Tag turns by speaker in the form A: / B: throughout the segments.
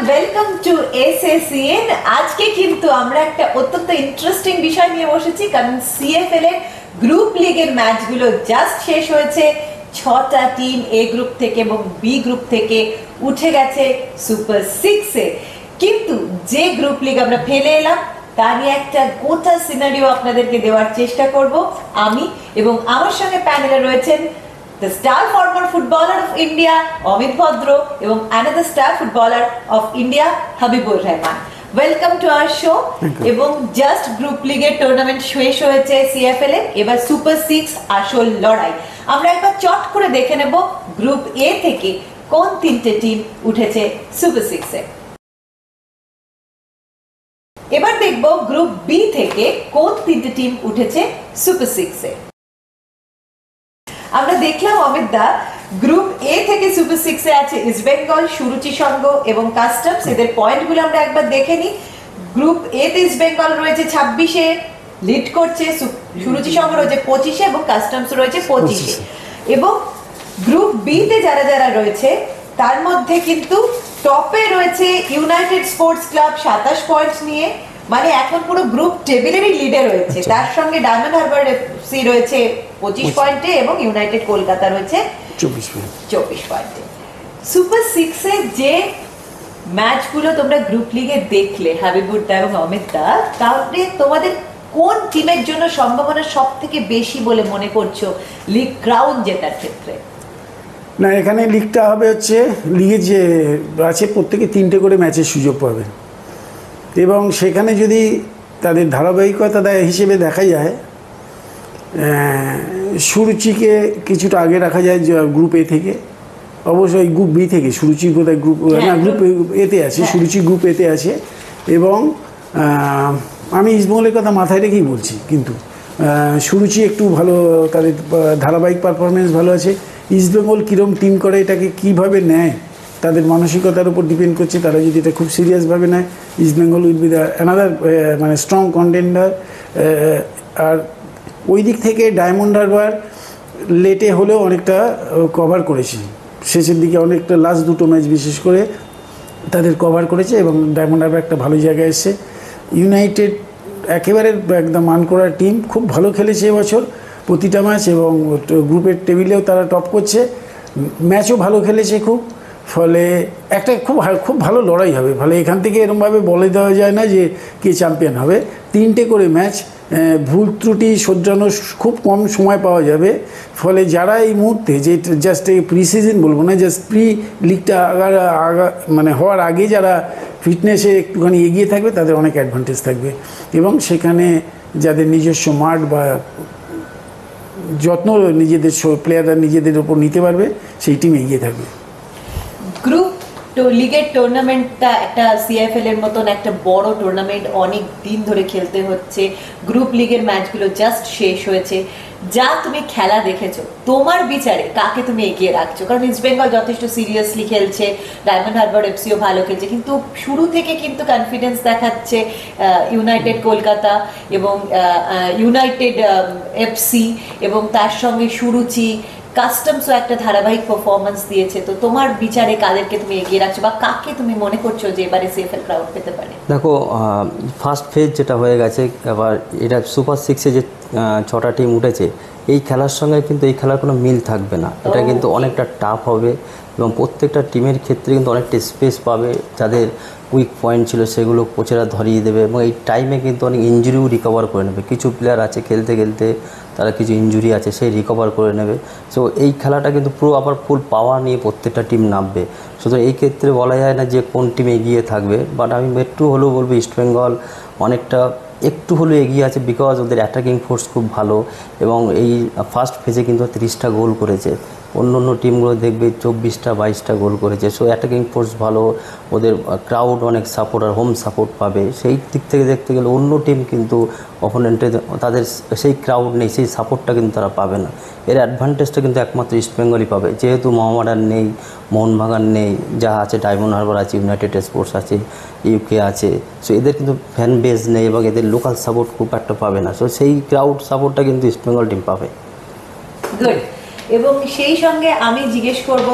A: Welcome to এসএসিএন। আজকে কিন্তু আমরা একটা অত্যন্ত ইন্টারেস্টিং বিষয় নিয়ে বসেছি, কারণ সিএফএল এর গ্রুপ লিগের ম্যাচগুলো জাস্ট শেষ হয়েছে। 6টা টিম এ গ্রুপ থেকে এবং বি গ্রুপ থেকে উঠে গেছে সুপার 6-এ। কিন্তু যে গ্রুপ লিগ আমরা ফেলে এলাম তা নিয়ে একটা গোটা সিনারিও আপনাদেরকে দেওয়ার চেষ্টা করব আমি, এবং আমার সঙ্গে প্যানেলে রয়েছেন the star former footballer of India Amit Bhadra এবং another star footballer of India Habibur Rahman. Welcome to our show. এবং জাস্ট গ্রুপ লিগের টুর্নামেন্ট শেষ হয়েছে সিএফএল এ, এবার সুপার 6 আসল লড়াই। আমরা একবার চট করে দেখে নেব গ্রুপ এ থেকে কোন তিনটে টিম উঠেছে সুপার 6-এ। এবার দেখব গ্রুপ বি থেকে কোন তিনটে টিম উঠেছে সুপার 6-এ। আমরা দেখলাম অমিত দা, গ্রুপ এ থেকে সুপার 6-এ আছে ইস্ট বেঙ্গল, সুরুচি সংঘ এবং কাস্টমস। এদের পয়েন্টগুলো আমরা একবার দেখে নিই। গ্রুপ এ তে ইস্ট বেঙ্গল রয়েছে 26-এ, লিড করছে। সুরুচি সংঘ রয়েছে 25-এ এবং কাস্টমস রয়েছে 25-এ। এবং গ্রুপ বি তে যারা যারা রয়েছে তার মধ্যে কিন্তু টপে রয়েছে ইউনাইটেড স্পোর্টস ক্লাব 27 পয়েন্ট নিয়ে, মানে এখন পুরো গ্রুপ টেবিলেরই লিডে রয়েছে। তার সঙ্গে ডায়মন্ড হারবার এফসি রয়েছে 25 পয়েন্টে এবং ইউনাইটেড কলকাতা রয়েছে 24 পয়েন্টে। সুপার 6-এ যে ম্যাচগুলো তোমরা গ্রুপ লিগে দেখলে হাবিবুর দা এবং অমিত দা, তাহলে তোমাদের কোন টিমের জন্য সম্ভাবনা সব থেকে বেশি বলে মনে করছো লিগ ক্রাউন জেতার ক্ষেত্রে?
B: না, এখানে লিগটা হবে হচ্ছে লিগে যে আছে প্রত্যেকে 3টে করে ম্যাচের সুযোগ পাবে, এবং সেখানে যদি তাদের ধারাবাহিকতা হিসেবে দেখা যায় সুরুচিকে কিছুটা আগে রাখা যায় গ্রুপ এ থেকে। অবশ্যই গ্রুপ বি থেকে সুরুচি কোথায় গ্রুপ না গ্রুপ এতে আছে, সুরুচি গ্রুপ এতে আছে। এবং আমি ইস্টবেঙ্গলের কথা মাথায় রেখেই বলছি, কিন্তু সুরুচি একটু ভালো, তাদের ধারাবাহিক পারফরমেন্স ভালো আছে। ইস্টবেঙ্গল কীরকম টিম করে এটাকে কীভাবে নেয় তাদের মানসিকতার উপর ডিপেন্ড করছে। তারা যদি এটা খুব সিরিয়াসভাবে নেয়, East Bengal will be the another মানে স্ট্রং কন্টেন্ডার। আর ওই দিক থেকে ডায়মন্ড হারবার লেটে হলেও অনেকটা কভার করেছে, শেষের দিকে অনেকটা লাস্ট দুটো ম্যাচ বিশেষ করে তাদের কভার করেছে এবং ডায়মন্ড হারবার একটা ভালো জায়গায় এসছে। ইউনাইটেড একেবারে একদম মান করার টিম, খুব ভালো খেলেছে এবছর প্রতিটা ম্যাচ, এবং গ্রুপের টেবিলেও তারা টপ করছে, ম্যাচও ভালো খেলেছে খুব। ফলে একটা খুব ভালো লড়াই হবে। ফলে এখান থেকে এরকমভাবে বলে দেওয়া যায় না যে কে চ্যাম্পিয়ন হবে। 3টে করে ম্যাচ, ভুল ত্রুটি শোধরানোর খুব কম সময় পাওয়া যাবে। ফলে যারা এই মুহূর্তে যে জাস্ট এই প্রি সিজন বলবো না, জাস্ট প্রি লিগটা মানে হওয়ার আগে যারা ফিটনেসে একটুখানি এগিয়ে থাকবে তাদের অনেক অ্যাডভান্টেজ থাকবে, এবং সেখানে যাদের নিজস্ব মাঠ বা যত্ন নিজেদের প্লেয়াররা নিজেদের ওপর নিতে পারবে সেই টিম এগিয়ে থাকবে।
A: গ্রুপ লিগের টুর্নামেন্টটা একটা সিএফএল এর মতন একটা বড় টুর্নামেন্ট, অনেক দিন ধরে খেলতে হচ্ছে। গ্রুপ লিগের ম্যাচগুলো জাস্ট শেষ হয়েছে। যা তুমি খেলা দেখেছো, তোমার বিচারে কাকে তুমি এগিয়ে রাখছো? কারণ ইস্ট বেঙ্গল যথেষ্ট সিরিয়াসলি খেলছে, ডায়মন্ড হারবার এফসিও ভালো খেলছে, কিন্তু শুরু থেকে কিন্তু কনফিডেন্স দেখাচ্ছে ইউনাইটেড কলকাতা এবং ইউনাইটেড এফসি, এবং তার সঙ্গে সুরুচি, কাস্টমসও একটা ধারাবাহিক পারফরমেন্স দিয়েছে। তো তোমার বিচারে কাদেরকে তুমি এগিয়ে রাখছো বা কাকে তুমি মনে করছো যে এবারে সিএফএল ক্রাউড পেতে পারে?
C: দেখো, ফার্স্ট ফেজ যেটা হয়ে গেছে, এবার এটা সুপার 6-এ যে 6টা টিম উঠেছে, এই খেলার সঙ্গে কিন্তু এই খেলার কোনো মিল থাকবে না। এটা কিন্তু অনেকটা টাফ হবে এবং প্রত্যেকটা টিমের ক্ষেত্রে কিন্তু অনেকটা স্পেস পাবে। যাদের উইক পয়েন্ট ছিল সেগুলো কোচেরা ধরিয়ে দেবে, এবং এই টাইমে কিন্তু অনেক ইঞ্জুরিও রিকভার করে নেবে। কিছু প্লেয়ার আছে খেলতে খেলতে তারা কিছু ইঞ্জুরি আছে, সেই রিকভার করে নেবে। সো এই খেলাটা কিন্তু পুরো আবার ফুল পাওয়ার নিয়ে প্রত্যেকটা টিম নামবে। সুতরাং এই ক্ষেত্রে বলা যায় না যে কোন টিম এগিয়ে থাকবে, বাট আমি একটু হলেও বলবো ইস্টবেঙ্গল অনেকটা একটু হলেও এগিয়ে আছে, বিকজ ওদের অ্যাটাকিং ফোর্স খুব ভালো, এবং এই ফার্স্ট ফেজে কিন্তু 30টা গোল করেছে। অন্য অন্য টিমগুলো দেখবে 24টা 22টা গোল করেছে। সো অ্যাটাকিং ফোর্স ভালো, ওদের ক্রাউড অনেক সাপোর্ট আর হোম সাপোর্ট পাবে। সেই দিক থেকে দেখতে গেলে অন্য টিম কিন্তু অপোনেন্টের তাদের সেই ক্রাউড নেই, সেই সাপোর্টটা কিন্তু তারা পাবে না। এর অ্যাডভান্টেজটা কিন্তু একমাত্র ইস্টবেঙ্গলই পাবে, যেহেতু মোহামেডান নেই, মোহনবাগান নেই, যা আছে ডায়মন্ড হারবার আছে, ইউনাইটেড স্পোর্টস আছে, ইউকে আছে। সো এদের কিন্তু ফ্যান বেস নেই এবং এদের লোকাল সাপোর্ট খুব একটা পাবে না। সো সেই ক্রাউড সাপোর্টটা কিন্তু ইস্টবেঙ্গল টিম পাবে।
A: গুড। এবং সেই সঙ্গে আমি জিজ্ঞেস করব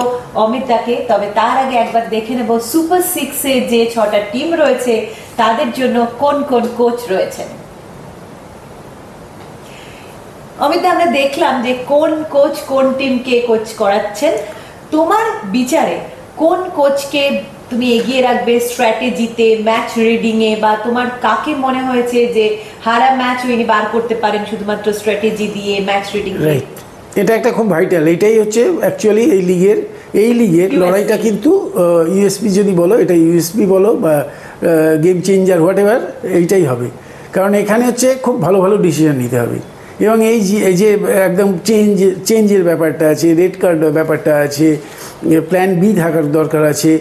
A: অমিতাকে, তবে তার আগে একবার দেখে নেব সুপার সিক্সে যে 6টা টিম রয়েছে তাদের জন্য কোন কোন কোচ রয়েছেন। অমিতা, আমরা দেখলাম যে কোন কোচ কোন টিমকে কোচ করাচ্ছেন। তোমার বিচারে কোন কোচকে তুমি এগিয়ে রাখবে স্ট্র্যাটেজিতে, ম্যাচ রিডিং এ, বা তোমার কাকে মনে হয়েছে যে হারা ম্যাচ উনি বার করতে পারেন শুধুমাত্র স্ট্র্যাটেজি দিয়ে, ম্যাচ রিডিং দিয়ে?
B: রাইট, এটা একটা খুব ভাইটাল, এটাই হচ্ছে অ্যাকচুয়ালি এই লিগের লড়াইটা কিন্তু ইউএসপি যদি বলো, এটা ইউএসপি বলো বা গেম চেঞ্জার হোয়াট এভার, এইটাই হবে। কারণ এখানে হচ্ছে খুব ভালো ভালো ডিসিশন নিতে হবে এবং এই যে একদম চেঞ্জের ব্যাপারটা আছে, রেড কার্ড ব্যাপারটা আছে, প্ল্যান বি থাকার দরকার আছে,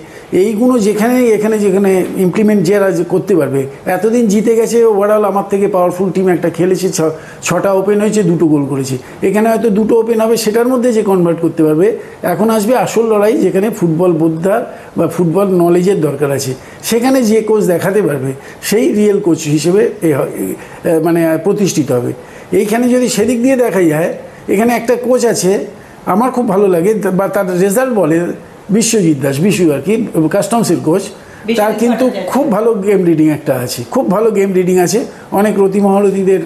B: এইগুলো যেখানে যেখানে ইমপ্লিমেন্ট যারা করতে পারবে। এতদিন জিতে গেছে ওভারঅল আমার থেকে পাওয়ারফুল টিম একটা খেলেছে, 6টা ওপেন হয়েছে, 2টো গোল করেছে। এখানে হয়তো 2টো ওপেন হবে, সেটার মধ্যে যে কনভার্ট করতে পারবে। এখন আসবে আসল লড়াই, যেখানে ফুটবল বোদ্ধার বা ফুটবল নলেজের দরকার আছে। সেখানে যে কোচ দেখাতে পারবে সেই রিয়েল কোচ হিসেবে মানে প্রতিষ্ঠিত হবে। এইখানে যদি সেদিক দিয়ে দেখা যায়, এখানে একটা কোচ আছে আমার খুব ভালো লাগে, বা তার রেজাল্ট বলে বিশ্বজিৎ দাস, বিশু আর কি, কাস্টমসের কোচ। তার কিন্তু খুব ভালো গেম রিডিং একটা আছে, খুব ভালো গেম রিডিং আছে, অনেক রতি মহারথীদের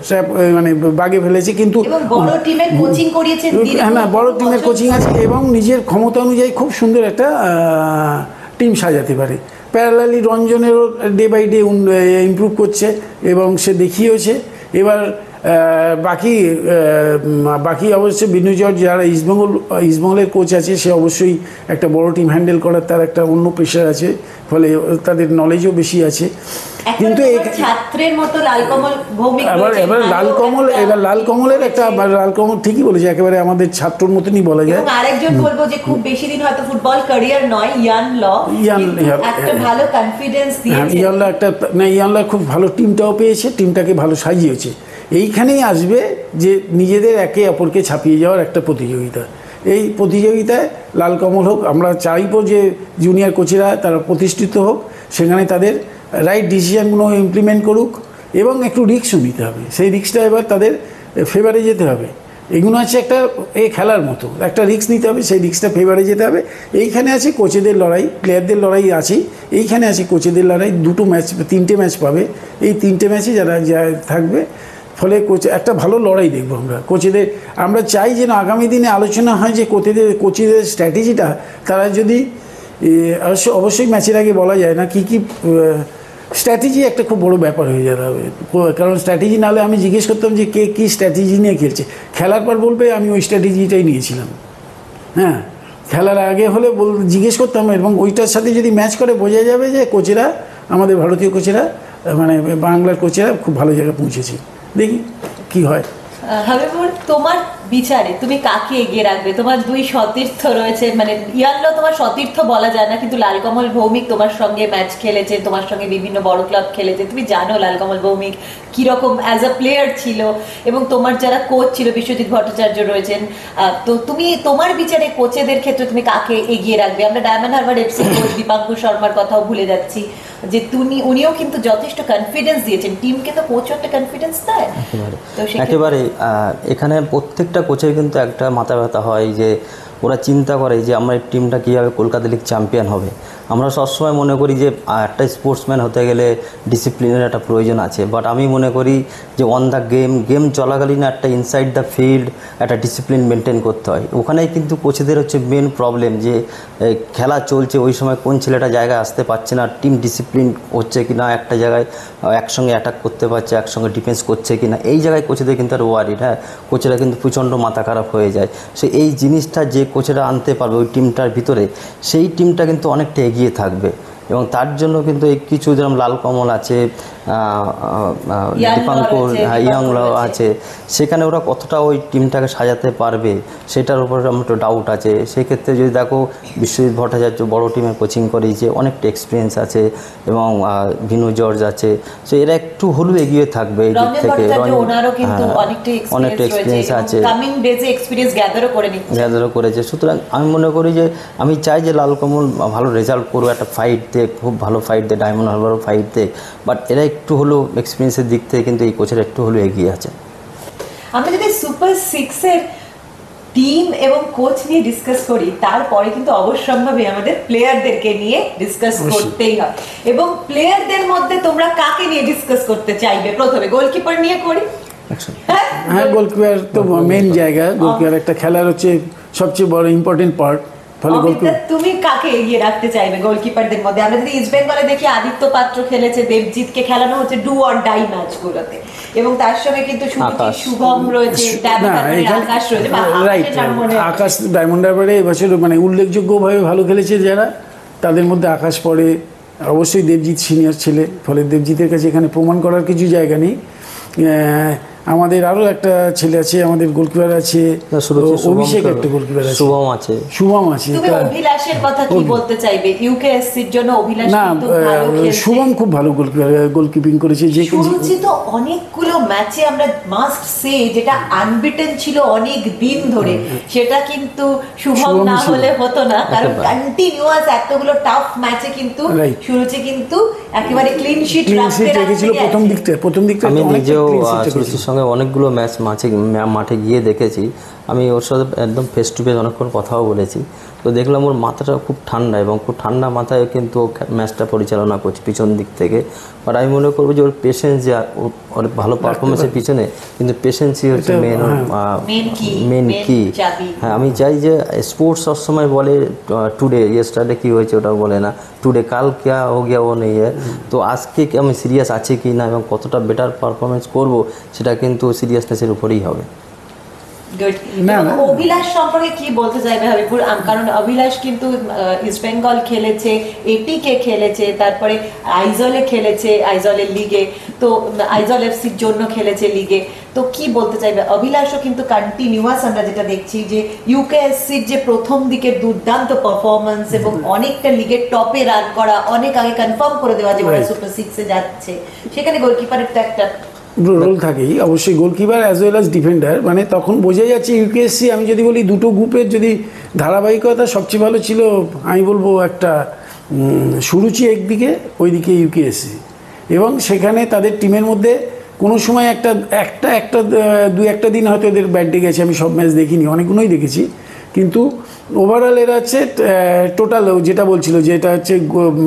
B: ট্র্যাপ মানে বাগে ফেলেছে। কিন্তু
A: বড় টিমের কোচিং করিয়েছেন,
B: না বড় টিমের কোচিং আছে এবং নিজের ক্ষমতা অনুযায়ী খুব সুন্দর একটা টিম সাজাতে পারে। প্যারালালি রঞ্জনেরও ডে বাই ডে ইমপ্রুভ করছে এবং সে দেখিয়েছে। এবার বাকি অবশ্যই বিনু জর্জ যারা ইস্টবেঙ্গলের কোচ আছে, সে অবশ্যই একটা বড় টিম হ্যান্ডেল করার তার একটা অন্য প্রেশার আছে, ফলে তাদের নলেজও বেশি আছে। কিন্তু
A: ছাত্রের মতো লালকমল ভৌমিক,
B: এবার লালকমলের একটা লালকমল ঠিকই বলেছে, একেবারে আমাদের ছাত্রর মতনই বলা যায়।
A: আরেকজন বলবো যে খুব বেশি দিন হয়তো ফুটবল ক্যারিয়ার নয়, ইয়ান একটা ভালো কনফিডেন্স দিয়েছে।
B: ইয়ান ল খুব ভালো টিমটাও পেয়েছে, টিমটাকে ভালো সাজিয়েছে। এইখানেই আসবে যে নিজেদের একে অপরকে ছাপিয়ে যাওয়ার একটা প্রতিযোগিতা। এই প্রতিযোগিতায় লালকমল হোক, আমরা চাইবো যে জুনিয়র কোচেরা তারা প্রতিষ্ঠিত হোক, সেখানে তাদের রাইট ডিসিশনগুলো ইমপ্লিমেন্ট করুক এবং একটু রিস্কও নিতে হবে। সেই রিস্কটা এবার তাদের ফেভারে যেতে হবে। এগুলো আছে একটা খেলার মতো, একটা রিস্ক নিতে হবে, সেই রিস্কটা ফেভারে যেতে হবে। এইখানে আছে কোচেদের লড়াই, প্লেয়ারদের লড়াই আছেই, এইখানে আছে কোচেদের লড়াই। 3টে ম্যাচ পাবে, এই 3টে ম্যাচে যারা থাকবে, ফলে একটা ভালো লড়াই দেখবো আমরা কোচেদের। আমরা চাই যেন আগামী দিনে আলোচনা হয় যে কোচেদের স্ট্র্যাটেজিটা, তারা যদি অবশ্যই ম্যাচের আগে বলা যায় না কী স্ট্র্যাটেজি, একটা খুব বড় ব্যাপার হয়ে যেতে হবে। কারণ স্ট্র্যাটেজি না হলে আমি জিজ্ঞেস করতাম যে কে কী স্ট্র্যাটেজি নিয়ে খেলছে, খেলার পর বলবে আমি ওই স্ট্র্যাটেজিটাই নিয়েছিলাম। হ্যাঁ, খেলার আগে হলে জিজ্ঞেস করতাম, এবং ওইটার সাথে যদি ম্যাচ করে বোঝা যাবে যে কোচেরা, আমাদের ভারতীয় কোচেরা, মানে বাংলার কোচেরা খুব ভালো জায়গায় পৌঁছেছে। দেখি কি হয়।
A: হাবিবুর, তোমার বিচারে তুমি কাকে এগিয়ে রাখবে? তোমার 2 সতীর্থ রয়েছে, মানে ইয়াল্লো তোমার সতীর্থ বলা যায় না, কিন্তু লালকমল ভৌমিক তোমার সঙ্গে ম্যাচ খেলেছে, তোমার সঙ্গে বিভিন্ন বড় ক্লাব খেলেছে, তুমি জানো লালকমল ভৌমিক কিরকম অ্যাজ আ প্লেয়ার ছিল, এবং তোমার যারা কোচ ছিল বিশ্বজিৎ ভট্টাচার্য রয়েছেন। তো তুমি তোমার বিচারে কোচেদের ক্ষেত্রে তুমি কাকে এগিয়ে রাখবে? আমরা diamond Harbour FC coach Dipankar শর্মার কথাও ভুলে যাচ্ছি, যে উনিও কিন্তু যথেষ্ট কনফিডেন্স দিয়েছেন টিমকে, তো কোচও একটা কনফিডেন্স দেয়।
C: একেবারে এখানে প্রত্যেকটা কোচের কিন্তু একটা মাথা ব্যথা হয় যে ওরা চিন্তা করে যে আমার এই টিমটা কীভাবে কলকাতা লিগ চ্যাম্পিয়ন হবে। আমরা সবসময় মনে করি যে একটা স্পোর্টসম্যান হতে গেলে ডিসিপ্লিনের একটা প্রয়োজন আছে, বাট আমি মনে করি যে অন দ্য গেম চলাকালীন একটা ইনসাইড দ্য ফিল্ড একটা ডিসিপ্লিন মেনটেন করতে হয়। ওখানেই কিন্তু কোচেদের হচ্ছে মেন প্রবলেম, যে খেলা চলছে ওই সময় কোন ছেলেটা জায়গায় আসতে পারছে না, টিম ডিসিপ্লিন হচ্ছে কি না, একটা জায়গায় একসঙ্গে অ্যাটাক করতে পারছে, একসঙ্গে ডিফেন্স করছে কি না, এই জায়গায় কোচেদের কিন্তু আর ওয়ারিড। হ্যাঁ, কোচেরা কিন্তু প্রচণ্ড মাথা খারাপ হয়ে যায়। সে এই জিনিসটা যে কোচেরা আনতে পারবে ওই টিমটার ভিতরে, সেই টিমটা কিন্তু অনেকটা এগিয়ে থাকবে। এবং তার জন্য কিন্তু এই কিছু যেরকম লালকমল আছে, দীপাঙ্কর, ইয়াংলো আছে, সেখানে ওরা কতটা ওই টিমটাকে সাজাতে পারবে সেটার উপর আমার একটু ডাউট আছে। সেক্ষেত্রে যদি দেখো বিশ্বজিৎ ভট্টাচার্য বড় টিমে কোচিং করেছে, অনেকটা এক্সপিরিয়েন্স আছে, এবং বিনু জর্জ আছে, সো এরা একটু হলেও এগিয়ে থাকবে এই দিক থেকে। অনেকটা এক্সপিরিয়েন্স আছে, গ্যাদারও করেছে। সুতরাং আমি মনে করি যে আমি চাই যে লালকমল ভালো রেজাল্ট করবো, একটা ফাইট দেখ, খুব ভালো ফাইট দেয়, ডায়মন্ড হারবারও ফাইট দেয়, বাট এরা একটু হলেও এক্সপিরিয়েন্সের দিক থেকে কিন্তু এই কোচের একটু হলেও এগিয়ে আছে।
A: আমরা যদি সুপার 6-এর টিম এবং কোচ নিয়ে ডিসকাস করি, তারপরে কিন্তু অবশ্যম্ভাবী আমাদের প্লেয়ারদেরকে নিয়ে ডিসকাস করতেই হয়। এবং প্লেয়ারদের মধ্যে তোমরা কাকে নিয়ে ডিসকাস করতে চাইবে? প্রথমে গোলকিপার নিয়ে করি।
B: হ্যাঁ, গোলকিপার তো মেন জায়গা। গোলকিপার একটা খেলার হচ্ছে সবচেয়ে বড় ইম্পর্টেন্ট পার্ট। ফলে গোলকিপার
A: তুমি কাকে এগিয়ে রাখতে চাইবে গোলকিপারদের মধ্যে? আমরা যদি ইস্ট বেঙ্গলে দেখি, আদিত্য পাত্র খেলেছে, দেবজিৎকে খেলানো হচ্ছে ডু অর ডাই ম্যাচগুলোতে, এবং তার সঙ্গে কিন্তু শুভম রয়েছে, আকাশ রয়েছে।
B: রাইট, আকাশ ডায়মন্ড হারবারে এবছর মানে উল্লেখযোগ্যভাবে ভালো খেলেছে যারা, তাদের মধ্যে আকাশ পড়ে। অবশ্যই দেবজিৎ সিনিয়র ছেলে, ফলে দেবজিতের কাছে এখানে প্রমাণ করার কিছু জায়গা নেই। আমাদের আরো একটা ছেলে আছে, আমাদের গোলকিপার আছে অভিষেক, একটা গোলকিপার আছে, শুভম আছে।
A: তুমি অভিলাষের কথা কি বলতে চাইবে? ইউকেএসসির জন্য অভিলাষ কিন্তু ভালো খেলছে।
B: শুভম খুব ভালো গোলকিপিং করেছে। যে
A: সুরুচি তো অনেকগুলো ম্যাচে আমরা মাস্ট সে, যেটা আনবিটেন ছিল অনেক দিন ধরে, সেটা কিন্তু শুভম না হলে হতো না, কারণ কন্টিনিউয়াস এতগুলো টাফ ম্যাচে কিন্তু সুরুচি কিন্তু একেবারে ক্লিন শিট
B: রেখেছিল প্রথম দিকটা।
C: আমি নিজেও সুরুচির সঙ্গে অনেকগুলো ম্যাচ মাঠে গিয়ে দেখেছি। আমি ওর সাথে একদম ফেস টু ফেস অনেকক্ষণ কথাও বলেছি। তো দেখলাম ওর মাথাটা খুব ঠান্ডা, এবং খুব ঠান্ডা মাথায় কিন্তু ও ম্যাচটা পরিচালনা করছে পিছন দিক থেকে। আর আমি মনে করবো যে ওর পেশেন্স, যে ওর ভালো পারফরমেন্সের পিছনে কিন্তু পেশেন্সই হচ্ছে মেন কি। হ্যাঁ, আমি চাই যে স্পোর্টস সবসময় বলে টুডে, ইয়েস্টারডে কী হয়েছে ওটা বলে না, টুডে কাল ক্যা হো গিয়া ও নেই। তো আজকে আমি সিরিয়াস আছে কি না এবং কতটা বেটার পারফরমেন্স করব, সেটা কিন্তু সিরিয়াসনেসের উপরেই হবে।
A: অভিলাষ সম্পর্কে কি বলতে চাইবে হাবিবুর? কারণ অভিলাষ কিন্তু ইস্ট বেঙ্গল খেলেছে, এটিকে খেলেছে, তারপরে আইজলে খেলেছে, আইজলের লিগে, তো আইজল এফসির জন্য খেলেছে লিগে। তো কি বলতে চাইবে? অভিলাষও কিন্তু কন্টিনিউয়াস আমরা যেটা দেখছি যে ইউকেএসসির যে প্রথম দিকের দুর্দান্ত পারফরমেন্স এবং অনেকটা লিগের টপে রান করা, অনেক আগে কনফার্ম করে দেওয়া যে ওরা সুপার সিক্সে যাচ্ছে, সেখানে গোলকিপারের তো একটা
B: রোল থাকেই অবশ্যই, goalkeeper as well as defender. মানে তখন বোঝা যাচ্ছে ইউকেএসসি, আমি যদি বলি দুটো গ্রুপের যদি ধারাবাহিকতা, সবচেয়ে ভালো ছিল আমি বলবো একটা সুরুচি একদিকে, ওইদিকে ইউকেএসসি। এবং সেখানে তাদের টিমের মধ্যে কোনো সময় দু একটা দিন হয়তো এদের ব্যাট ডে গেছে, আমি সব ম্যাচ দেখিনি, অনেকগুলোই দেখেছি, কিন্তু ওভারঅল এরা হচ্ছে টোটাল যেটা বলছিল যে এটা হচ্ছে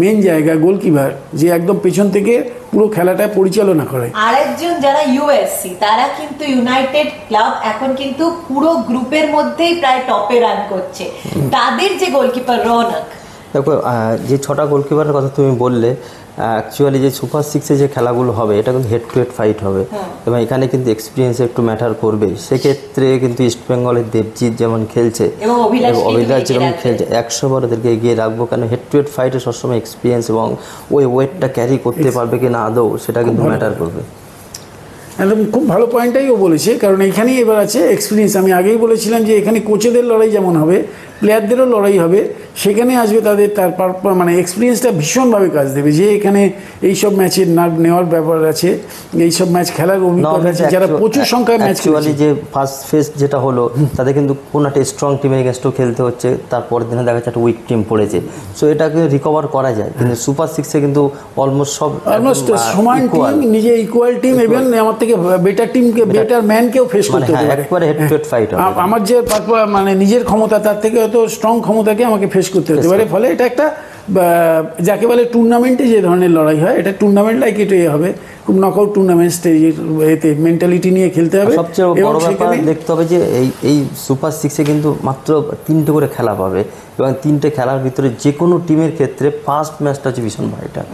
B: মেন জায়গা গোলকিপার, যে একদম পেছন থেকে পুরো খেলাটা পরিচালনা করে।
A: আরেকজন যারা ইউএসসি, তারা কিন্তু ইউনাইটেড ক্লাব এখন কিন্তু পুরো গ্রুপের মধ্যেই প্রায় টপে রান করছে, তাদের যে গোলকিপার রৌনক।
C: দেখো, যে 6টা গোলকিপারের কথা তুমি বললে, অ্যাকচুয়ালি যে সুপার সিক্সে যে খেলাগুলো হবে, এটা কিন্তু হেড টু হেড ফাইট হবে, এবং এখানে কিন্তু এক্সপিরিয়েন্স একটু ম্যাটার করবে। সেক্ষেত্রে কিন্তু ইস্ট বেঙ্গলের দেবজিৎ যেমন খেলছে এবং অভিলাষ যেমন খেলছে, 100 বার ওদেরকে এগিয়ে রাখবো, কারণ হেড টু হেড ফাইটে সবসময় এক্সপিরিয়েন্স এবং ওই ওয়েটটা ক্যারি করতে পারবে কি না আদৌ, সেটা কিন্তু ম্যাটার করবে।
B: একদম খুব ভালো পয়েন্টটাই ও বলেছে, কারণ এখানেই এবার আছে এক্সপিরিয়েন্স। আমি আগেই বলেছিলাম যে এখানে কোচেদের লড়াই যেমন হবে, প্লেয়ারদেরও লড়াই হবে, সেখানে আসবে তার মানে এক্সপিরিয়েন্সটা ভীষণভাবে কাজ দেবে, যে এখানে এইসব ম্যাচের নার্ভ নেওয়ার ব্যাপার আছে, এইসব ম্যাচ খেলার অভিজ্ঞতা আছে, যারা প্রচুর সংখ্যায় ম্যাচ
C: অ্যাকচুয়ালি যে ফার্স্ট ফেজ যেটা হলো, তাদের কিন্তু কোনো একটা স্ট্রং টিমের এগেনস্টও খেলতে হচ্ছে, তারপরের দিনে দেখা যাচ্ছে একটা উইক টিম পড়েছে, সো এটাকে রিকভার করা যায়। কিন্তু সুপার সিক্সে কিন্তু অলমোস্ট
B: সমান টিম, নিজে ইকুয়াল টিম, এবং আমার থেকে বেটার টিমকে, বেটার ম্যানকেও ফেস করতে হবে,
C: একবারে হেড টু হেড ফাইট হবে।
B: আমার যে মানে নিজের ক্ষমতা, তার থেকে হয়তো স্ট্রং ক্ষমতাকে আমাকে ফেস করতে হতে পারে। ফলে এটা একটা যাকে বলে টুর্নামেন্টে যে ধরনের লড়াই হয়, এটা টুর্নামেন্ট লাইক এটাই হবে, খুব নকআউট টুর্নামেন্ট স্টেজের এতে মেন্টালিটি নিয়ে খেলতে হবে।
C: সবচেয়ে বড় ব্যাপার দেখতে হবে যে এই সুপার সিক্সে কিন্তু মাত্র 3টে করে খেলা পাবে, এবং 3টে খেলার ভিতরে যে কোনো টিমের ক্ষেত্রে ফার্স্ট ম্যাচটা হচ্ছে ভীষণ ভাইটাল।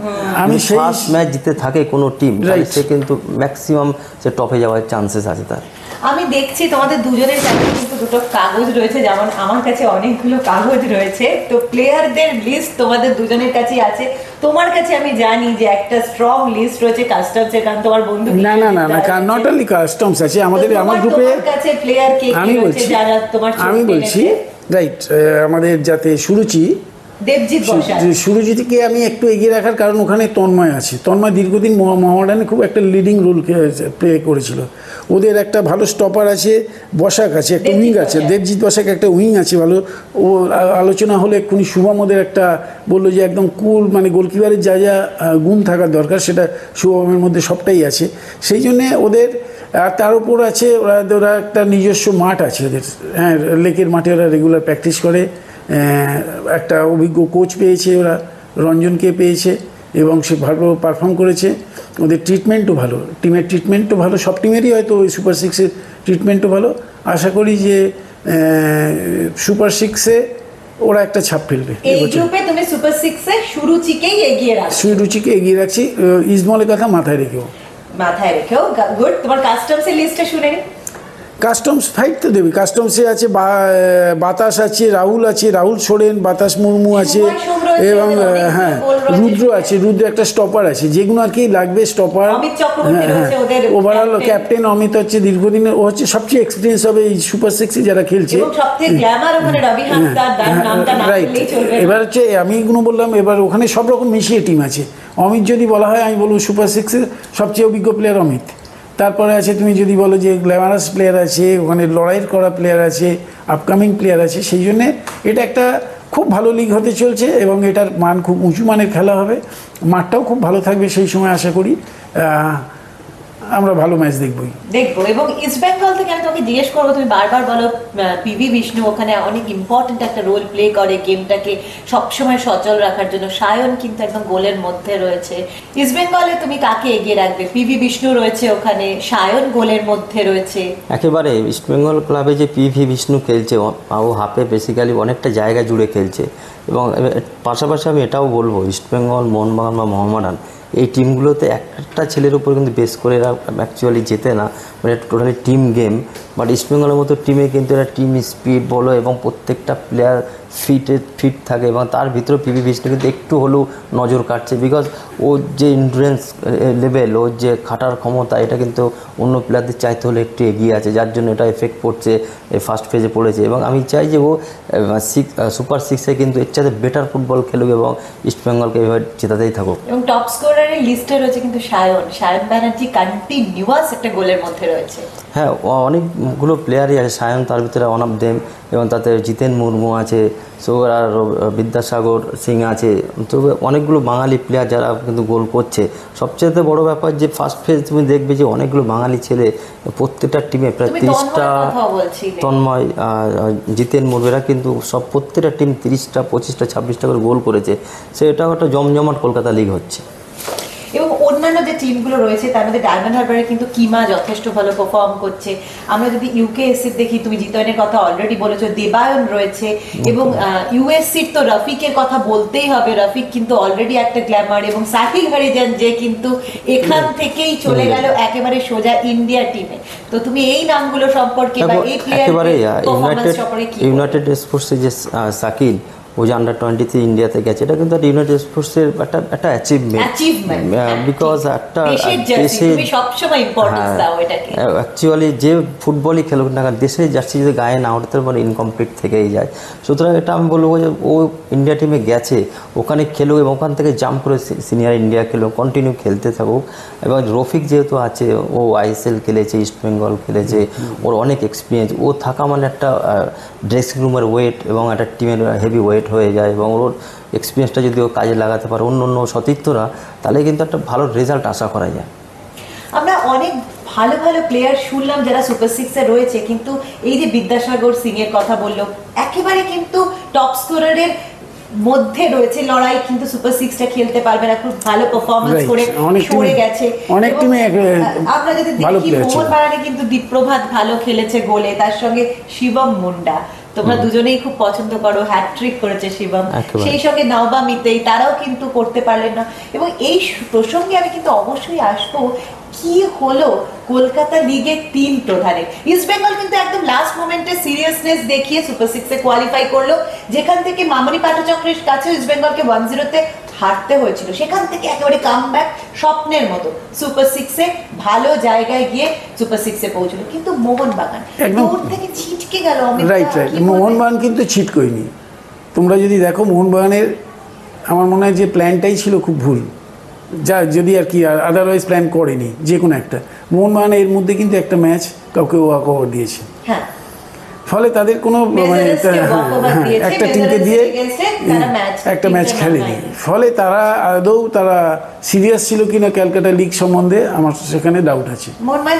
C: আমি ফার্স্ট ম্যাচ জিতে থাকে কোনো টিম, সে কিন্তু ম্যাক্সিমাম সে টপে যাওয়ার চান্সেস আছে তার।
A: আমি দেখছি তোমাদের দুজনের কাছে কিন্তু দুটো কাগজ রয়েছে, যেমন আমার কাছে অনেকগুলো কাগজ রয়েছে, তো প্লেয়ারদের লিস্ট তোমাদের দুজনের কাছেই আছে। তোমার কাছে আমি জানি যে একটা স্ট্রং লিস্ট রয়েছে কাস্টমসের, কারণ তোমার বন্ধু
B: না নট অনলি কাস্টমস আছে আমাদের, আমার গ্রুপে
A: কাছে প্লেয়ার কে কি রয়েছে যারা তোমার,
B: আমি বলছি রাইট, আমাদের যাতে সুরুচি সুরজিৎকে আমি একটু এগিয়ে রাখার কারণ ওখানে তন্ময় আছে। তন্ময় দীর্ঘদিন মোহামেডানে খুব একটা লিডিং রোল প্লে করেছিল। ওদের একটা ভালো স্টপার আছে, বসাক আছে, একটা উইং আছে, দেবজিৎ বসাক একটা উইং আছে ভালো। ও আলোচনা হলে এক্ষুনি শুভম ওদের একটা বললো যে একদম কুল, মানে গোলকিপারের যা যা গুণ থাকার দরকার সেটা শুভমের মধ্যে সবটাই আছে। সেই জন্যে ওদের আর তার উপর আছে ওরা একটা নিজস্ব মাঠ আছে ওদের, হ্যাঁ, লেকের মাঠে ওরা রেগুলার প্র্যাকটিস করে। একটা অভিজ্ঞ কোচ পেয়েছে ওরা, রঞ্জনকে পেয়েছে, এবং সে ভালো পারফর্ম করেছে। ওদের ট্রিটমেন্টও ভালো, টিমের ট্রিটমেন্টও ভালো, সব টিমেরই হয়তো ওই সুপার সিক্সের ট্রিটমেন্টও ভালো। আশা করি যে সুপার সিক্সে ওরা একটা ছাপ ফেলবে।
A: এই গ্রুপে তুমি সুপার সিক্সে সুরুচিকেই এগিয়ে রাখছো,
B: সুরুচিকে এগিয়ে রাখছি, ইজমলের কথা মাথায় রেখেও।
A: গুড। তোমার কাস্টমসের লিস্টটা শুনে নি।
B: কাস্টমস ফাইট তো দেবে, কাস্টমসে আছে বাতাস আছে, রাহুল আছে, রাহুল সোরেন, বাতাস মুর্মু আছে, এবং হ্যাঁ রুদ্র আছে, রুদ্র একটা স্টপার আছে, যেগুলো আর কি লাগবে স্টপার। হ্যাঁ হ্যাঁ, ওভারঅল ক্যাপ্টেন অমিত হচ্ছে দীর্ঘদিনের, ও হচ্ছে সবচেয়ে এক্সপিরিয়েন্স হবে এই সুপার সিক্সে যারা খেলছে। রাইট। এবার হচ্ছে আমি এগুলো বললাম, এবার ওখানে সব রকম মিশিয়ে টিম আছে। অমিত যদি বলা হয়, আমি বলবো সুপার সিক্সের সবচেয়ে অভিজ্ঞ প্লেয়ার অমিত। তারপরে আছে তুমি যদি বলো যে গ্ল্যামারাস প্লেয়ার আছে, ওখানে লড়াইয়ের করা প্লেয়ার আছে, আপকামিং প্লেয়ার আছে। সেই জন্যে এটা একটা খুব ভালো লিগ হতে চলছে, এবং এটার মান খুব উঁচু মানের খেলা হবে, মাঠটাও খুব ভালো থাকবে সেই সময়। আশা করি আমরা ভালো ম্যাচ দেখবো।
A: এবং ইস্ট বেঙ্গল থেকে আমি তোমাকে জিজ্ঞেস করবো, তুমি বারবার বলো পিভি বিষ্ণু ওখানে অনেক ইম্পর্টেন্ট একটা রোল প্লে করে গেমটাকে সবসময় সচল রাখার জন্য। সায়ন কিন্তু একদম গোলের মধ্যে রয়েছে। ইস্ট বেঙ্গলে তুমি কাকে এগিয়ে রাখবে? পিভি বিষ্ণু রয়েছে ওখানে, সায়ন গোলের মধ্যে রয়েছে।
C: একেবারে ইস্ট বেঙ্গল ক্লাবে যে পিভি বিষ্ণু খেলছে, ও হাফে বেসিক্যালি অনেকটা জায়গা জুড়ে খেলছে। এবং পাশাপাশি আমি এটাও বলবো, ইস্ট বেঙ্গল, মোহনবাগান বা মোহামেডান, এই টিমগুলোতে একটা ছেলের উপর কিন্তু বেস করে এরা অ্যাকচুয়ালি জেতে না, মানে টোটালি টিম গেম। বাট ইস্টবেঙ্গলের মতো টিমে কিন্তু এরা টিম স্পিড বলো, এবং প্রত্যেকটা প্লেয়ার ফিট থাকে, এবং তার ভিতরে পিভি বিষ্ণু কিন্তু একটু হলেও নজর কাটছে। বিকজ ওর যে এন্ডুরেন্স লেভেল, ওর যে খাটার ক্ষমতা, এটা কিন্তু অন্য প্লেয়ারদের চাইতে হলে একটু এগিয়ে আছে, যার জন্য এটা এফেক্ট পড়ছে, ফার্স্ট ফেজে পড়েছে। এবং আমি চাই যে ও সুপার সিক্সে কিন্তু এর চাইতে বেটার ফুটবল খেলুক এবং ইস্টবেঙ্গলকে এভাবে জেতাতেই থাকুক।
A: এবং টপ স্কোরারের লিস্টে রয়েছে কিন্তু সায়ন ব্যানার্জি কন্টিনিউয়াস একটা গোলের মধ্যে রয়েছে।
C: হ্যাঁ, অনেকগুলো প্লেয়ারই আছে, সায়ন তার ভিতরে ওয়ান অফ দেম, এবং তাতে জিতেন মুর্মু আছে, আর বিদ্যাসাগর সিং আছে, তো অনেকগুলো বাঙালি প্লেয়ার যারা কিন্তু গোল করছে। সবচেয়ে বড় ব্যাপার যে ফার্স্ট ফেজ তুমি দেখবে যে অনেকগুলো বাঙালি ছেলে প্রত্যেকটা টিমে প্রায় 30টা, তন্ময়, জিতেন মুর্মুরা কিন্তু সব প্রত্যেকটা টিম 30টা, 25টা, 26টা করে গোল করেছে। সেটাও একটা জমজমাট কলকাতা লিগ হচ্ছে।
A: এবং অন্যান্য যে টিমগুলো রয়েছে তার মধ্যে ডায়মন্ড হারবারে কিন্তু কিমা যথেষ্ট ভালো পারফর্ম করছে। আমরা যদি ইউকেএসসির দেখি, তুমি জিতনের কথা অলরেডি বলেছো, দেবায়ন রয়েছে, এবং ইউএসসির তো রফিকের কথা বলতেই হবে। রফিক কিন্তু অলরেডি একটা গ্ল্যামার, এবং সাহিল হরিজন যে কিন্তু এখান থেকেই চলে গেল একেবারে সোজা ইন্ডিয়া টিমে। তো তুমি এই নামগুলো সম্পর্কে বা এই প্লেয়ারদের পারফরম্যান্স সম্পর্কে কি?
C: ইউনাইটেড স্পোর্টসে যে সাকিল, ও যে আন্ডার 23 ইন্ডিয়াতে গেছে, এটা কিন্তু ইউনাইটেড স্পোর্টসের একটা অ্যাচিভমেন্ট। বিকজ একটা অ্যাকচুয়ালি যে ফুটবলই খেলুক না, দেশের জার্সি যদি গায়ে না উঠতে পারে ইনকমপ্লিট থেকেই যায়। সুতরাং এটা আমি বলবো যে ও ইন্ডিয়া টিমে গেছে, ওখানে খেলুক, এবং ওখান থেকে জাম্প করে সিনিয়র ইন্ডিয়া খেলুক, কন্টিনিউ খেলতে থাকুক। এবং রফিক যেহেতু আছে, ও আইএসএল খেলেছে, ইস্টবেঙ্গল খেলেছে, ওর অনেক এক্সপিরিয়েন্স, ও থাকা মানে একটা ড্রেসিং রুমের ওয়েট এবং একটা টিমের হেভি ওয়েট হয়ে যায়। এবং ওর এক্সপিরিয়েন্সটা যদি ও কাজে লাগাতে পারে অন্য সতীর্থরা, তাহলে কিন্তু একটা ভালো রেজাল্ট আশা করা যায়।
A: আমরা অনেক ভালো ভালো প্লেয়ার শুনলাম যারা সুপার সিক্সে রয়েছে, কিন্তু এই যে বিদ্যাসাগর সিং এর কথা বললো, একেবারে কিন্তু টপ স্কোরারের মধ্যে রয়েছে লড়াই, কিন্তু সুপার সিক্সটা খেলতে পারবে না, খুব ভালো পারফরম্যান্স করে সরে গেছে।
B: অনেক টিমে
A: আমরা যদি দেখি, মোহনবাগানে কিন্তু দীপ্রভাত ভালো খেলেছে গোলে, তার সঙ্গে শিবম মুন্ডা, তোমরা দুজনেই খুব পছন্দ করো, হ্যাটট্রিক করেছে শিবম, সেই সঙ্গে নওবা মিতেই, তারাও কিন্তু করতে পারলেন না। এবং এই প্রসঙ্গে আমি কিন্তু অবশ্যই আসবো, কি হলো কলকাতা লিগের 3 প্রধানের। ইস্ট বেঙ্গল কিন্তু একদম লাস্ট মোমেন্টে সিরিয়াসনেস দেখিয়ে সুপার সিক্সে কোয়ালিফাই করলো, যেখান থেকে মামনি পাটচক্রের কাছে ইস্ট বেঙ্গলকে 1-0 হারতে হয়েছিল, সেখান থেকে একেবারে কামব্যাক স্বপ্নের মতো সুপার সিক্সে ভালো জায়গায় গিয়ে সুপার সিক্সে পৌঁছলো। কিন্তু মোহনবাগান দূর থেকে ছিটকে গেল।
B: রাইট। মোহনবাগান কিন্তু ছিটকইনি। তোমরা যদি দেখো, মোহনবাগানের আমার মনে হয় যে প্ল্যানটাই ছিল খুব ভুল, যা যদি আর কি আদারওয়াইজ প্ল্যান করেনি যে কোনো একটা। মোহনবাগান এর মধ্যে কিন্তু একটা ম্যাচ কাউকে ওয়াক ওভার দিয়েছে।
A: হ্যাঁ,
B: ফলে তাদের কোনো মানে একটা টিমকে দিয়ে একটা ম্যাচ খেলেনি, ফলে তারা আদৌ তারা সিরিয়াস ছিল কিনা ক্যালকাটা লিগ সম্বন্ধে আমার সেখানে ডাউট আছে।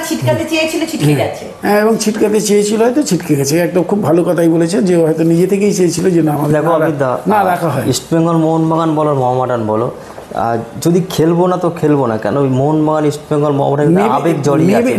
A: ছিটকাতে চেয়েছিল, ছিটকে গেছে।
B: হ্যাঁ, এবং ছিটকাতে চেয়েছিল, হয়তো ছিটকে গেছে। একটা খুব ভালো কথাই বলেছে যে হয়তো নিজে থেকেই চেয়েছিল যে না আমাদের না রাখা হয়।
C: ইস্টবেঙ্গল, মোহনবাগান বলো, মোহামেডান বলো, যদি খেলবো না তো খেলবো না কেন? মোহনবাগান, ইস্টবেঙ্গল, মোহামেডান আবেগ জড়িয়ে আছে।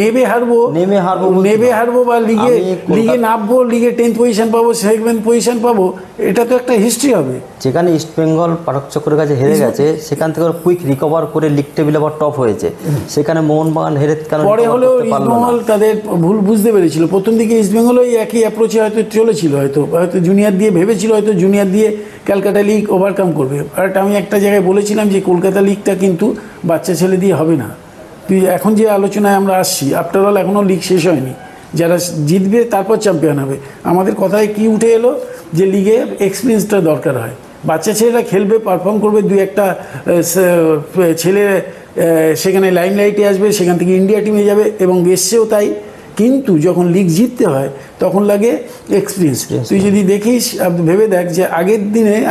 B: নেবে হারবো বা লিগে নামবো, লিগে 10th পজিশন পাবো, 7th পজিশন পাবো, এটা তো একটা হিস্ট্রি হবে।
C: যেখানে ইস্টবেঙ্গল পাঠকচক্রের কাছে হেরে গেছে, সেখান থেকে কুইক রিকভার করে লিগ টেবিল আবার টপ হয়েছে। সেখানে মোহনবাগান হেরে কেন?
B: পরে হলেও ইস্টবেঙ্গল তাদের ভুল বুঝতে পেরেছিল। প্রথম দিকে ইস্টবেঙ্গল ওই একই অ্যাপ্রোচে হয়তো চলেছিল, হয়তো জুনিয়র দিয়ে ভেবেছিল, হয়তো জুনিয়র দিয়ে ক্যালকাটা লিগ ওভারকাম করবে। বাট আমি একটা জায়গায় বলেছিলাম যে কলকাতা লিগটা কিন্তু বাচ্চা ছেলে দিয়ে হবে না। তুই এখন যে আলোচনায় আমরা আসছি, আফটার অল এখনও লিগ শেষ হয়নি, যারা জিতবে তারপর চ্যাম্পিয়ন হবে। আমাদের কথায় কি উঠে এলো যে লিগে এক্সপিরিয়েন্সটা দরকার হয়। বাচ্চা ছেলেরা খেলবে, পারফর্ম করবে, দু একটা ছেলে সেখানে লাইমলাইটে আসবে, সেখান থেকে ইন্ডিয়া টিমে যাবে এবং এসছেও তাই। কিন্তু যখন লিগ জিততে হয় তখন লাগে এক্সপিরিয়েন্স। তুই যদি দেখিস, ভেবে দেখ যে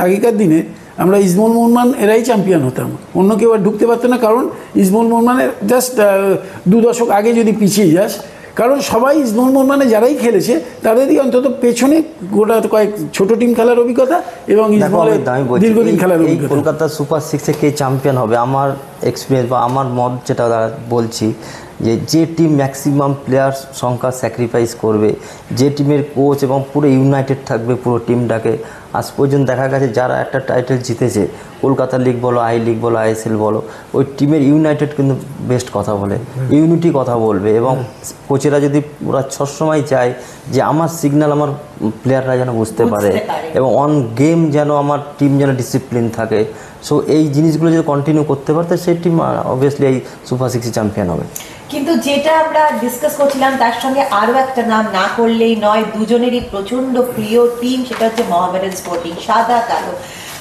B: আগেকার দিনে আমরা ইসমল মোহনবাগান এরাই চ্যাম্পিয়ন হতাম, অন্য কেউ আর ঢুকতে পারতো না। কারণ ইসমল মোহনবাগানের জাস্ট 2 দশক আগে যদি পিছিয়ে যাস, কারণ সবাই ইসমল মোহনবাগানে যারাই খেলেছে তাদেরই অন্তত পেছনে গোটা কয়েক ছোট টিম খেলার অভিজ্ঞতা এবং ইসমলের দীর্ঘদিন খেলার অভিজ্ঞতা।
C: কলকাতা সুপার 6-এ কে চ্যাম্পিয়ন হবে, আমার এক্সপিরিয়েন্স বা আমার মত যেটা বলছি, যে টিম ম্যাক্সিমাম প্লেয়ার সংখ্যা স্যাক্রিফাইস করবে, যে টিমের কোচ এবং পুরো ইউনাইটেড থাকবে পুরো টিমটাকে। আজ পর্যন্ত দেখা গেছে যারা একটা টাইটেল জিতেছে, কলকাতা লিগ বলো, আই লিগ বলো, আইএসএল বলো, ওই টিমের ইউনাইটেড কিন্তু বেস্ট কথা বলে, ইউনিটি কথা বলবে। এবং কোচেরা যদি ওরা সবসময় চায় যে আমার সিগন্যাল আমার প্লেয়াররা যেন বুঝতে পারে এবং অন গেম যেন আমার টিম যেন ডিসিপ্লিন থাকে। সো এই জিনিসগুলো যদি কন্টিনিউ করতে পারতো, সেই টিম অবভিয়াসলি এই সুপার 6 চ্যাম্পিয়ন হবে।
A: কিন্তু যেটা আমরা ডিসকাস করছিলাম তার সঙ্গে আরও একটা নাম না করলেই নয়, দুজনেরই প্রচণ্ড প্রিয় টিম, সেটা হচ্ছে মোহামেডান স্পোর্টিং, সাদা কালো।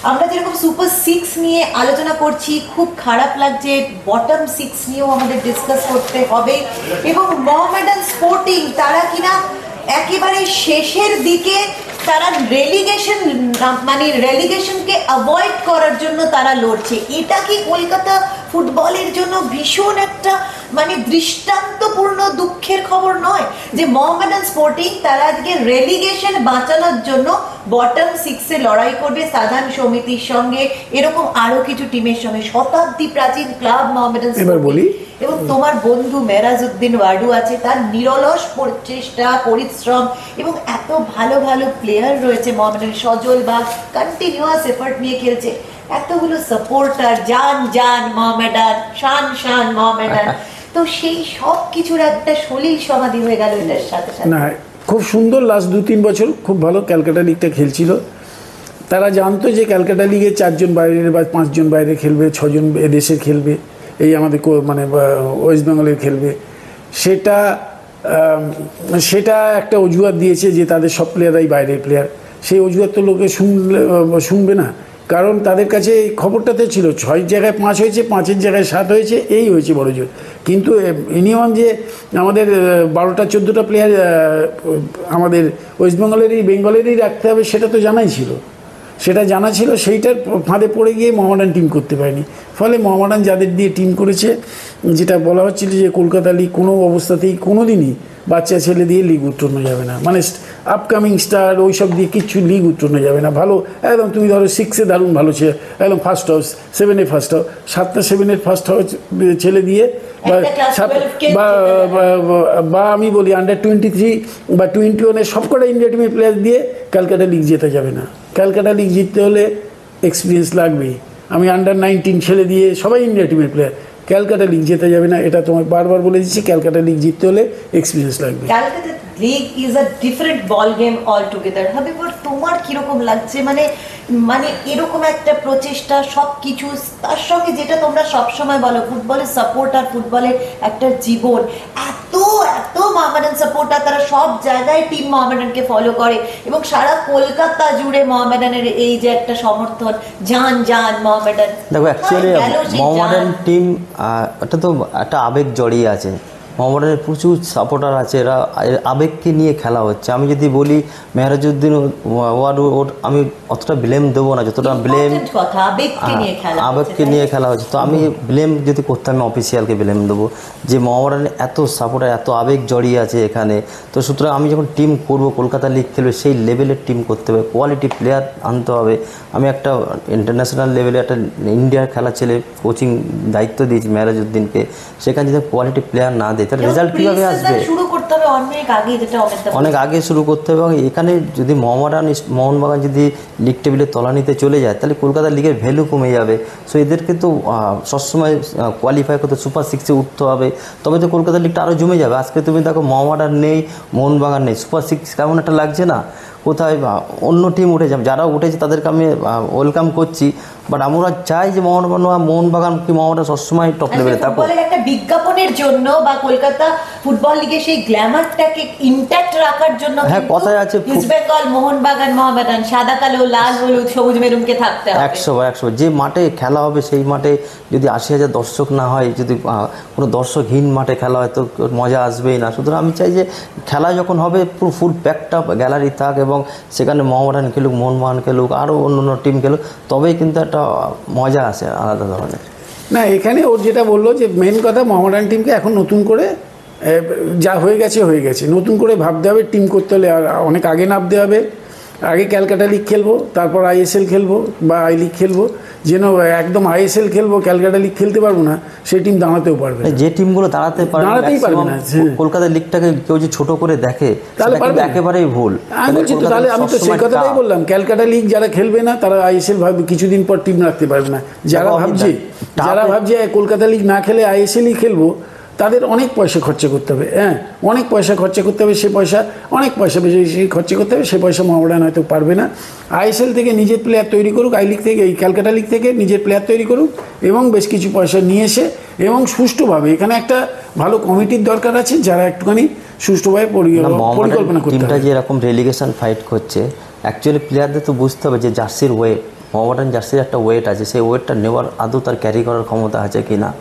A: আমরা যেরকম সুপার 6 নিয়ে আলোচনা করছি, খুব খারাপ লাগছে বটম 6 নিয়েও আমাদের ডিসকাস করতে হবে। এবং মোহামেডান স্পোর্টিং তারা কিনা একেবারে শেষের দিকে তারা রেলিগেশনকে অ্যাভয়েড করার জন্য তারা লড়ছে। এটা কি কলকাতা ফুটবলের জন্য ভীষণ একটা দৃষ্টান্তপূর্ণ দুঃখের খবর নয় যে মোহামেডান স্পোর্টিং তারা আজকে রেলিগেশন বাঁচানোর জন্য বটম 6-এ লড়াই করবে সাধারণ সমিতির সঙ্গে, এরকম আরো কিছু টিমের সঙ্গে। শতাব্দী প্রাচীন ক্লাব মোহামেডান স্পোর্টিং এবং তোমার বন্ধু মেরাজউদ্দিন ওয়াডু আছে, তার নিরলস প্রচেষ্টা, পরিশ্রম এবং এত ভালো ভালো প্লেয়ার রয়েছে মোহামেডান। সজল বাগ কন্টিনিউয়াস এফর্ট নিয়ে খেলছে, এতগুলো সাপোর্টার, জান মোহামেডান, শান মোহামেডান। তো সেই সব কিছুর একটা সলিল সমাধি হয়ে গেল এটার সাথে সাথে।
B: না, খুব সুন্দর লাস্ট 2-3 বছর খুব ভালো ক্যালকাটা লিগটা খেলছিল। তারা জানতো যে ক্যালকাটা লিগে 4 জন বাইরের বা 5 জন বাইরে খেলবে, 6 জন এদেশের খেলবে, এই আমাদের ওয়েস্ট বেঙ্গলের খেলবে। সেটা একটা অজুহাত দিয়েছে যে তাদের সব প্লেয়াররাই বাইরের প্লেয়ার। সেই অজুহাত তো লোকে শুনবে না, কারণ তাদের কাছে এই খবরটাতে ছিল 6 জায়গায় 5 হয়েছে, 5-এর জায়গায় 7 হয়েছে, এই হয়েছে বড় জোর। কিন্তু মিনিমাম যে আমাদের 12টা 14টা প্লেয়ার আমাদের ওয়েস্ট বেঙ্গলেরই রাখতে হবে, সেটা তো জানাই ছিল। সেইটার ফাঁদে পড়ে গিয়ে মোহামেডান টিম করতে পারেনি। ফলে মোহামেডান যাদের দিয়ে টিম করেছে, যেটা বলা হচ্ছিল যে কলকাতা লিগ কোনো অবস্থাতেই কোনো দিনই বাচ্চা ছেলে দিয়ে লিগ উত্তরণ যাবে না, আপকামিং স্টার ওইসব দিয়ে কিচ্ছু লিগ উত্তরণ যাবে না। ভালো একদম, তুমি ধরো 6-এ দারুণ ভালো একদম ফার্স্ট হাউস, 7-এ ফার্স্ট হাউস, 7টা 7-এর ফার্স্ট হাউস ছেলে দিয়ে বা আমি বলি আন্ডার 23 বা 21-এর সবকটা ইন্ডিয়া টিমের প্লেয়ার দিয়ে ক্যালকাটা লিগ জেতা যাবে না। ক্যালকাটা লিগ জিততে হলে এক্সপিরিয়েন্স লাগবেই। আমি আন্ডার 19 ছেলে দিয়ে সবাই ইন্ডিয়া টিমের প্লেয়ার, ক্যালকাটা লিগ জেতা যাবে না। এটা তোমায় বারবার বলে দিচ্ছি, ক্যালকাটা লিগ জিততে হলে এক্সপিরিয়েন্স লাগবে।
A: Calcutta league is a different ball game all together. Habibur, তোমার কিরকম লাগছে? এরকম একটা প্রচেষ্টা, সব কিছু তার সঙ্গে যেটা তোমরা সবসময় বলো, ফুটবলের সাপোর্টার, ফুটবলের একটা জীবন, এত মোহামেডান সাপোর্টার, তারা সব জায়গায় টিম মোহামেডানকে ফলো করে এবং সারা কলকাতা জুড়ে মোহামেডানের এই যে একটা সমর্থন, জান মোহামেডান।
C: দেখো, অ্যাকচুয়ালি মোহামেডান টিম এটা তো একটা আবেগ জড়িয়ে আছে। মোহামেডানের প্রচুর সাপোর্টার আছে, এরা আবেগকে নিয়ে খেলা হচ্ছে। আমি যদি বলি মেহরাজউদ্দিন ওর আমি অতটা ব্লেম দেবো না, যতটা ব্লেম আবেগকে নিয়ে খেলা হচ্ছে। তো আমি ব্লেম যদি করতে, আমি অফিসিয়ালকে ব্লেম দেবো যে মোহামেডানের এত সাপোর্টার, এত আবেগ জড়িয়ে আছে এখানে। তো সুতরাং আমি যখন টিম করব, কলকাতা লিগ খেলবে, সেই লেভেলের টিম করতে হবে, কোয়ালিটি প্লেয়ার আনতে হবে। আমি একটা ইন্টারন্যাশনাল লেভেলে একটা ইন্ডিয়ার খেলা ছেলে কোচিং দায়িত্ব দিয়েছি মেহরাজউদ্দিনকে, সেখানে যদি কোয়ালিটি প্লেয়ার না দেয় তাহলে রেজাল্ট কীভাবে আসবে? অনেক আগে শুরু করতে হবে। এবং এখানে যদি মোহনবাগান যদি লিগ টেবিলে তলানিতে চলে যায় তাহলে কলকাতা লিগের ভ্যালু কমে যাবে। সো এদেরকে তো সবসময় কোয়ালিফাই করতে, সুপার সিক্সে উঠতে হবে, তবে তো কলকাতা লিগটা আরও জমে যাবে। আজকে তুমি দেখো মোহামেডান নেই, মোহনবাগান নেই, সুপার সিক্স কেমন একটা লাগছে না? কোথায় অন্য টিম উঠে যাবে, যারা উঠেছে তাদেরকে আমি ওয়েলকাম করছি, বাট আমরা চাই যে মোহনবাগান কি মোহামেডান সবসময় টপ লেভেলে থাকুক।
A: একটা বিজ্ঞাপনের জন্য বা কলকাতা ফুটবল লিগে সেই গ্ল্যামারটাকে ইনট্যাক্ট রাখার জন্য
C: হ্যাঁ, কথায় আছে
A: ইস্ট বেঙ্গল, মোহনবাগান সাদা কালো লাল হলুদ সবুজ মেরুনকে থাকতে হবে
C: 100 যে মাঠে খেলা হবে সেই মাঠে যদি 80,000 দর্শক না হয়, যদি কোনো দর্শকহীন মাঠে খেলা হয় তো মজা আসবেই না। সুতরাং আমি চাই যে খেলা যখন হবে পুরো ফুল প্যাকড আপ গ্যালারি থাক এবং সেখানে মোহামেডান খেলুক, মোহনবাগান খেলুক, আরও অন্য টিম খেলুক, তবেই কিন্তু একটা মজা আসে আলাদা ধরনের।
B: না, এখানে ওর যেটা বললো যে মেন কথা, মোহামেডান টিমকে এখন নতুন করে যা হয়ে গেছে, নতুন করে ভাবতে হবে। টিম করতে হলে আর অনেক আগে নামতে হবে। আগে ক্যালকাটা লিগ খেলবো, তারপর আইএসএল খেলবো বা আই লিগ খেলবো। যেন একদম আইএসএল খেলবো, ক্যালকাটা লিগ খেলতে পারবো না, সেই টিম দাঁড়াতেও পারবে না।
C: যে টিমগুলো দাঁড়াতেই পারবে না, কলকাতা লিগটাকে কেউ যে ছোট করে দেখে তাহলে একেবারেই ভুল।
B: আমি বলছি তো, তাহলে আমি তো সেই কথাটাই বললাম, ক্যালকাটা লিগ যারা খেলবে না তারা আইএসএল ভাববে কিছুদিন পর টিম রাখতে পারবে না। যারা ভাবছে কলকাতা লিগ না খেলে আইএসএলই খেলবো, তাদের অনেক পয়সা খরচা করতে হবে। হ্যাঁ, অনেক পয়সা খরচা করতে হবে, অনেক পয়সা বেশি খরচা করতে হবে, সে পয়সা মোহামেডান হয়তো পারবে না। আইএসএল থেকে নিজের প্লেয়ার তৈরি করুক, আই লিগ থেকে, এই ক্যালকাটা লিগ থেকে নিজের প্লেয়ার তৈরি করুক এবং বেশ কিছু পয়সা নিয়ে এসে এবং সুষ্ঠুভাবে, এখানে একটা ভালো কমিটির দরকার আছে যারা একটুখানি সুষ্ঠুভাবে পরিকল্পনা করতে হবে।
C: টিমটা যে এরকম রেলিগেশন ফাইট করছে, অ্যাকচুয়ালি প্লেয়ারদের তো বুঝতে হবে যে জার্সির ওয়েট, মোহামেডান জার্সির একটা ওয়েট আছে, সেই ওয়েটটা নেওয়ার আদৌ তার ক্যারি করার ক্ষমতা আছে কি না।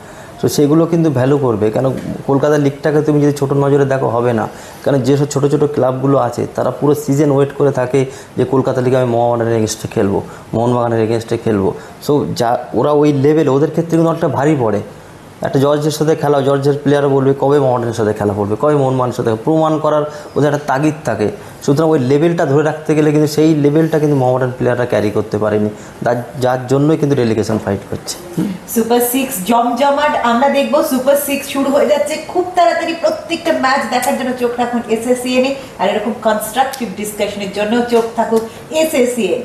C: তো সেগুলো কিন্তু ভ্যালু করবে। কেন কলকাতা লিগটাকে তুমি যদি ছোটো নজরে দেখো হবে না, কারণ যেসব ছোটো ছোটো ক্লাবগুলো আছে তারা পুরো সিজন ওয়েট করে থাকে যে কলকাতা লিগে আমি মোহামেডানের এগেনস্টে খেলবো, মোহনবাগানের এগেনস্টে খেলবো। সো যা ওরা ওই লেভেলে, ওদের ক্ষেত্রে কিন্তু অনেকটা ভারী পড়ে। একটা জর্জের সাথে খেলা, জর্জের প্লেয়ারও বলবে কবে মোহামেডানের সাথে খেলা পড়বে, কবে মোহনবাগানের সাথে, প্রমাণ করার ওদের একটা তাগিদ থাকে। সুতরাং ওই লেভেলটা ধরে রাখতে গেলে কিন্তু সেই লেভেলটা কিন্তু মোহামেডান প্লেয়াররা ক্যারি করতে পারেনি, যার জন্যই কিন্তু রেলিগেশন ফাইট করছে।
A: সুপার সিক্স জমজমাট আমরা দেখবো। সুপার সিক্স শুরু হয়ে যাচ্ছে খুব তাড়াতাড়ি। প্রত্যেকটা ম্যাচ দেখার জন্য চোখ রাখুন SSCN, আর এরকম কনস্ট্রাকটিভ ডিসকাশনের জন্য চোখ থাকুক SSCN।